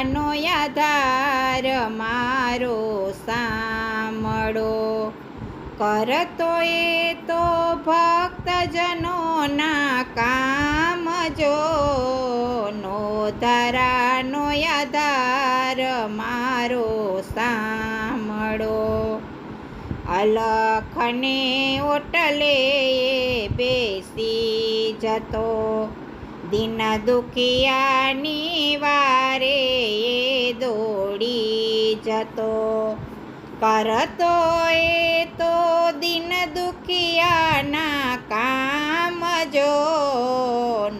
ધરાનો આધાર મારો સાંભળો, કરતો એ તો ભક્તજનોના કામ જો, નો ધરાનો આધાર મારો સાંભળો. અલખને ઓટલે બેસી જતો, દિન દુખિયાની વારે દોડી જતો, કરતો એ તો દિન દુખિયાના કામ જો,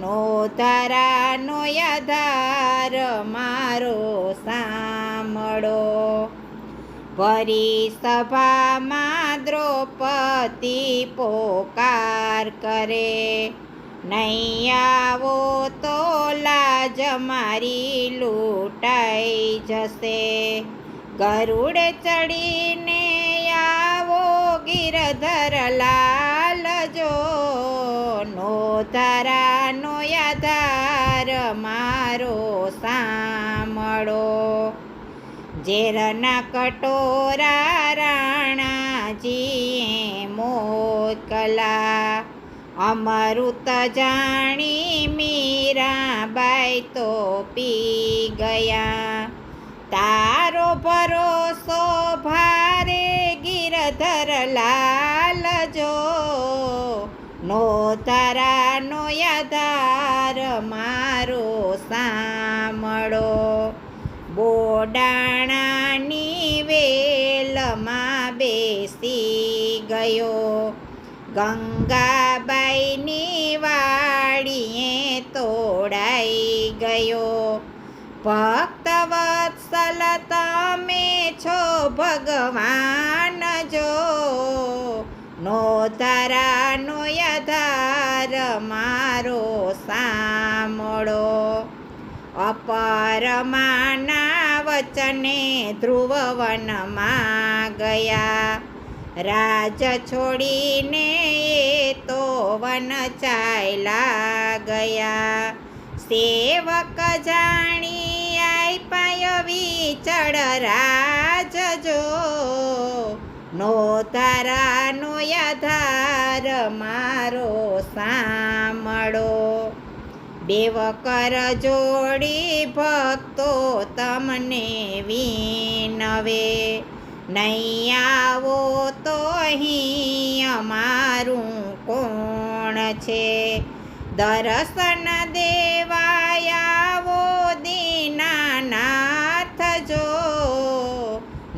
નો ધરાનો આધાર મારો સાંભળો. ભરી સભામાં દ્રૌપદી પોકાર કરે, નહીં આવો તો લાજ મારી લૂંટાઈ જશે, ગરુડ ચડીને આવો ગિરધર લાલ જો, નો ધરાનો આધાર મારો સાંભળો. ઝેરના કટોરા રાણાજીએ મોકલા, અમૃત જાણી મીરાબાઈ તો પી ગયા, તારો ભરોસો ભારે ગિરધર લાલ જો, નો ધરાનો આધાર મારો સાંભળો. બોડાણાની વેલમાં બેસી ગયો, ગંગાબાઈની વાડીએ તોડાઈ ગયો, ભક્તવત્સલ તમે છો ભગવાન જો, નો ધરાનો આધાર મારો સાંભળો. અપરમાના વચને ધ્રુવવનમાં ગયા, રાજ છોડીને એ તો વન ચાલ્યા ગયા, સેવક જાણી આપ્યા વિચળ રાજ જો, નો ધરાનો આધાર મારો સાંભળો. બેવકર જોડી ભક્તો તમને વિનવે, નહીં આવો તો અહીં અમારું કોણ છે, દર્શન દેવાયાવો દીનાનાથ જો,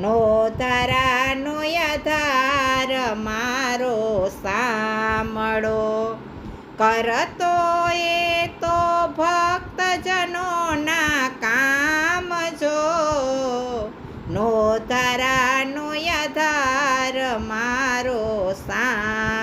નો ધરાનો આધાર મારો સાંભળો. કરતો એ તો ભક્તજનોના કામ જો, નો ધરાનો આધાર મારો સાંભળો.